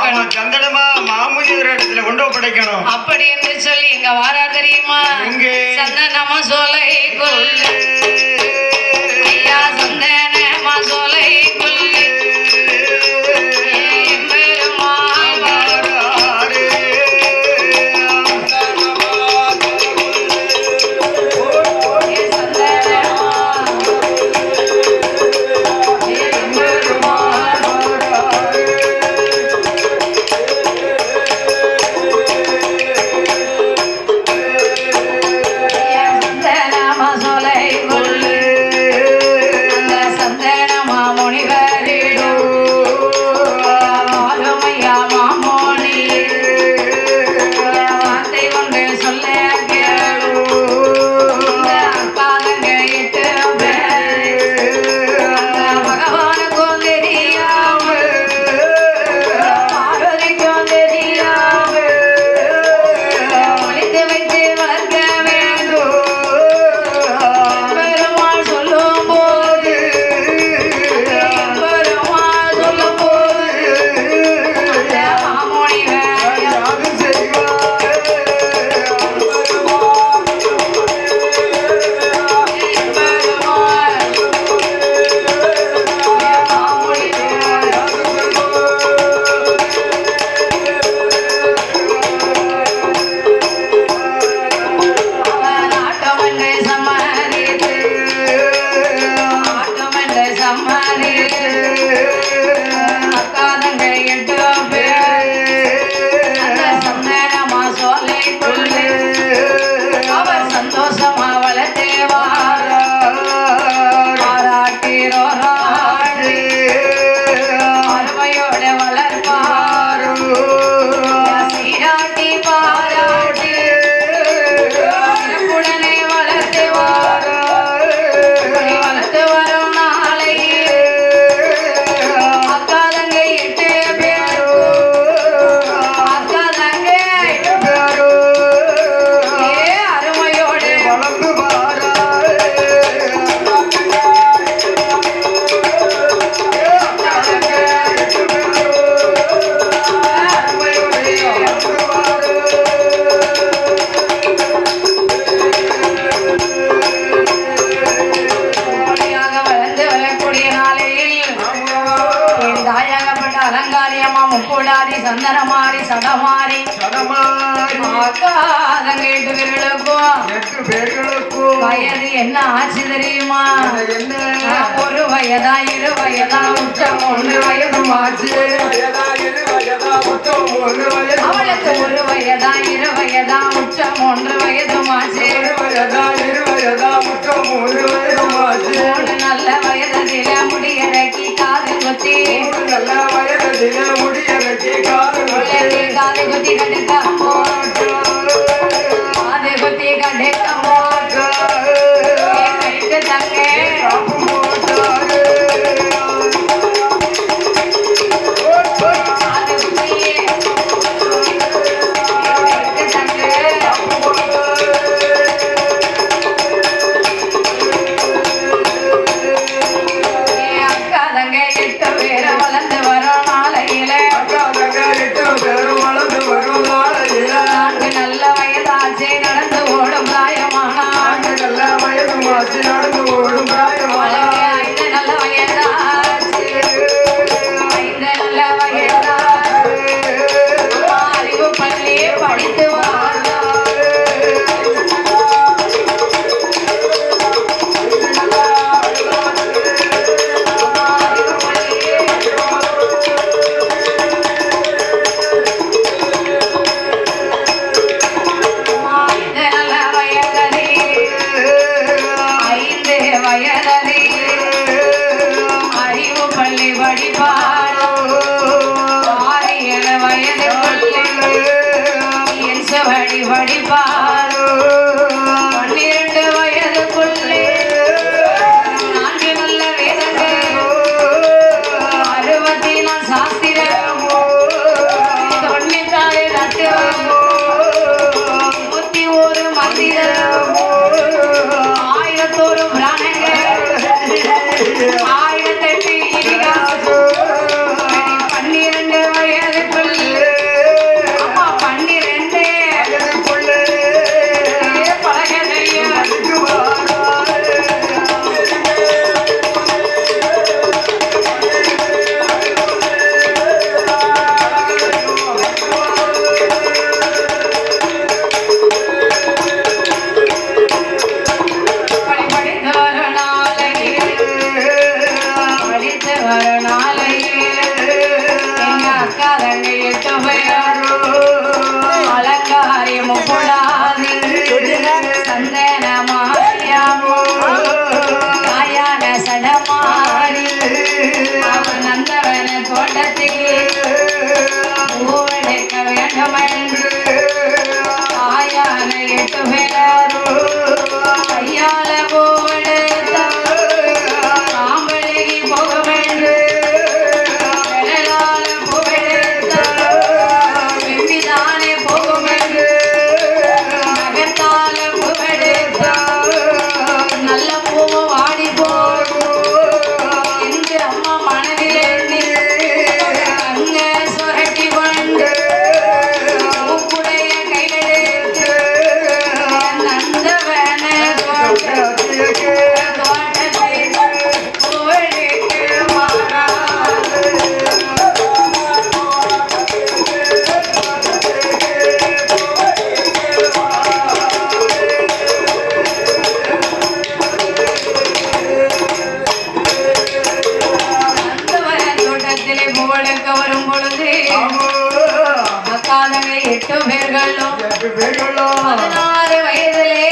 கொடுக்கணும். சந்தனமா மாமுனி ஒரு இடத்துல கொண்டு படைக்கணும். அப்படி என்று சொல்லி எங்க வாரா தெரியுமா? சந்தனமா சோலை கொல்லு ஐயா, சந்தனமா சோலை கொல்லு சந்தனமாரி சடமாரி வயது என்ன ஆச்சு தெரியுமா? ஒரு வயதா இரு வயதா உச்சம் 1 வயதும் ஆச்சு. அவளுக்கு ஒரு வயதா இரு வயதா உச்சம் 1 வயதும் ஆச்சு. 3 நல்ல வயதில முடியறக்கி காது குத்தி காது குத்தி கண்டுக்க காது குத்தி கண்டுக்க தங்க வடிபாரோ 12 வயதுக்குள்ளே 4 நல்ல வேதங்கள் 64 சாஸ்திரம் 96 தத்துவம் 101 மந்திரம் 1001 பிராணங்கள் 1008 இதிகாசம் 12 வயதுக்குள்ளே ஆமோ. அக்காதங்க 8 பேர்களும் 8 பேர்களும் 16 வயதிலே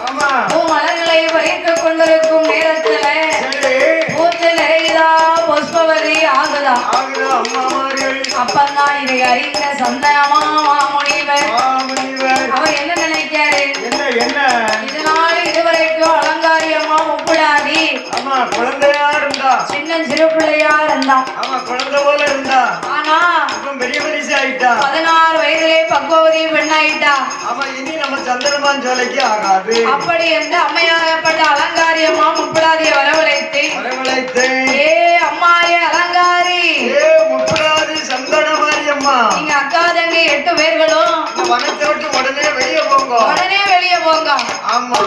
ஆமா பூமலர்களை பறித்துக் கொண்டிருக்கும் நேரத்துல சரி பூத்து நிறையுதா புஷ்பவதி ஆகுதா ஆகுது அம்மாமார்கள் அப்பந்தான் இதை அறிந்த சந்தனமா மாமுனிவர் மாமுனிவர் அவர் என்ன நினைக்காரு என்ன இதனால இதுவரைக்கும் அலங்காரியமா ஒப்பிடாதி ஆமா குழந்தையா இருந்தா சின்ன சிறு பிள்ளையா இருந்தா ஆமா குழந்தை போல இருந்தா ஆனா இப்ப பெரிய மனுஷி ஆயிட்டா 16 வயதிலே பக்குவதி பெண்ணாயிட்டா ஆமா இனி நம்ம சந்திரமான் சோலைக்கு ஆகாது அப்படி என்று அம்மையாகப்பட்ட அலங்காரியமா முப்படாதிய வரவழைத்து வரவழைத்து ஏ அம்மாயே அலங்காரி ஏ முப்படாது சந்தன மாரியம்மா நீங்க அக்கா தங்கை 8 பேர்களும் இந்த வனத்தை விட்டு உடனே வெளியே போங்க உடனே வெளியே போங்க ஆமா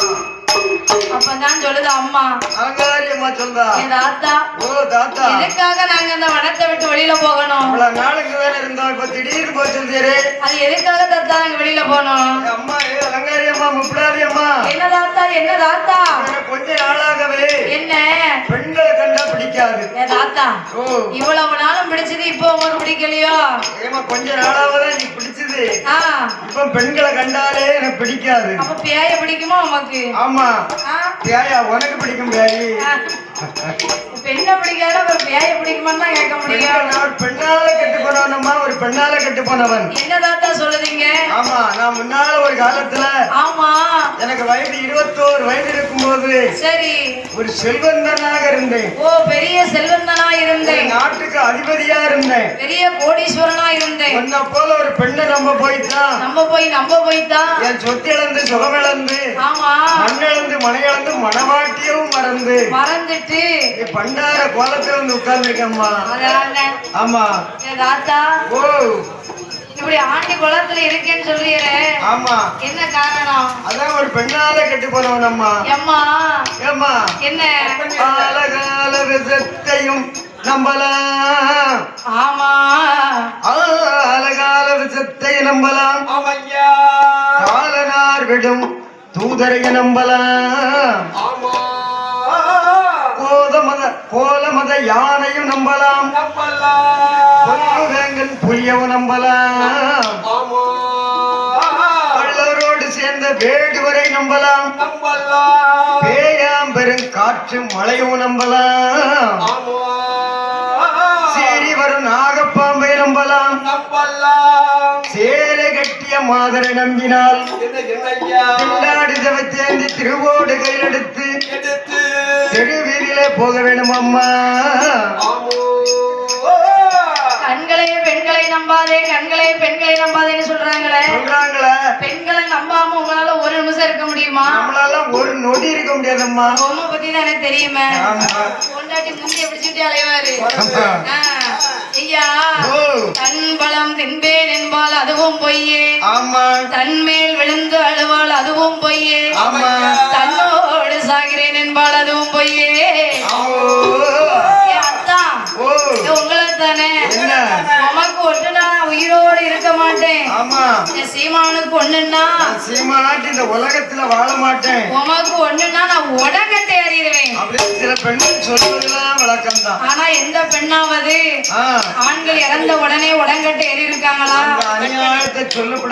அப்பதான் சொல்லுது அம்மா அலங்காரியம்மா சொல்றா என் தாத்தா ஓ தாத்தா எதுக்காக நாங்க அந்த வனத்தை விட்டு வெளியில போகணும் இவ்வளவு நாளுக்கு வேற இருந்தோம் இப்ப திடீர்னு போச்சிருந்தீரு அது எதுக்காக தாத்தா நாங்க வெளியில போனோம் அம்மா ஏ அலங்காரியம்மா முப்படாதி அம்மா என்ன தாத்தா எனக்கு கொஞ்ச நாளாகவே என்ன பெண்களை கண்டா பிடிக்காது என் தாத்தா ஓ இவ்வளவு நாளும் பிடிச்சது இப்போ உங்களுக்கு பிடிக்கலையோ ஏமா கொஞ்ச நாளாவதான் நீ பிடிச்சது ஆ இப்ப பெண்களை கண்டாலே எனக்கு பிடிக்காது அப்ப பேய பிடிக்குமா உமக்கு ஆமா ஆ? பேயா உனக்கு பிடிக்கும் பேயி ஆ. பெண்ணை பிடிக்காத ஒரு பேய பிடிக்குமான்னு தான் கேட்க முடியும் நான் பெண்ணால கெட்டு போனவனம்மா ஒரு பெண்ணால கெட்டு போனவன் என்ன தாத்தா சொல்லுதீங்க ஆமா நான் முன்னால ஒரு காலத்துல ஆமா எனக்கு வயது 21 வயது இருக்கும்போது சரி ஒரு செல்வந்தனாக இருந்தேன் ஓ பெரிய செல்வந்தனா ஒரு இருந்தேன் நாட்டுக்கு அதிபதியா இருந்தேன் பெரிய கோடீஸ்வரனா இருந்தேன் உன்னை போல ஒரு பெண்ணை நம்ப போய்தான் நம்ம போய்தான் என் சொத்து இழந்து சுகம் இழந்து ஆமா மண் இழந்து மனை இழந்து மனவாட்டியவும் மறந்து மறந்துட்டு நீ பண்டார கோலத்துல வந்து உட்கார்ந்துருக்கம்மா அதாங்க ஆமா என் தாத்தா ஓ இப்படி ஆண்டி குளத்துல இருக்கேன்னு சொல்றீரே ஆமா என்ன காரணம் அதான் ஒரு பெண்ணால கெட்டு போனவனம்மா எம்மா ஏம்மா என்ன காலகால விஷத்தையும் நம்பலாம் ஆமா காலகால விஷத்தை நம்பலாம் காலனார் விடும் தூதரைய நம்பலாம் கோலமத யானையும் நம்பலாம் வேங்கன் புலியவும் நம்பலாம் கள்ளரோடு சேர்ந்த வேடுவரை நம்பலாம் பேயாம்பெரும் காற்று மழையும் நம்பலாம் சீறி வரும் நாகப்பாம்பை நம்பலாம் சேலை கட்டிய மாதரை நம்பினால் பின்னாடி தேந்தி திருவோடு கையிலெடுத்து தெருவீதியிலே போக வேண்டும் அம்மா கண்களை பெண்களை நம்பாதே பெண்களை நம்பாதேன்னு சொல்றாங்களே பெண்களை நம்பாம உங்களால ஒரு நிமிஷம் இருக்க முடியுமா நம்மளால ஒரு நொடி இருக்க முடியாதம்மா பொம்மை பத்தி தான் எனக்கு தெரியுமே ஆமா. பொண்டாட்டி முந்திய பிடிச்சிட்டு அலைவாரு ஐயா ஓ. தன் பலம் தின்பேன் என்பால் அதுவும் பொய்யே ஆமா தன்மேல் விழுந்து அழுவாள் அதுவும் பொய்யே ஆமா. தன்னோடு சாகிறேன் என்பால் அதுவும் பொய்யே என் அத்தா ஓ உங்களை தானே என்ன உமக்கு ஒன்று நான் உயிரோடு இருக்க மாட்டேன் ஆமா என் சீமானுக்கு ஒண்ணுன்னா நான் சீமாட்டி இந்த உலகத்துல வாழ மாட்டேன் உமக்கு ஒண்ணுன்னா நான் உடங்கட்டை அறிடுவேன் அப்படின்னு சில பெண்கள் சொல்வதெல்லாம் வழக்கம் தான் ஆனா எந்த பெண்ணாவது ஆண்கள் இறந்த உடனே உடங்கட்டை ஏறி இருக்காங்களா அந்த அநியாயத்தை சொல்லப்பட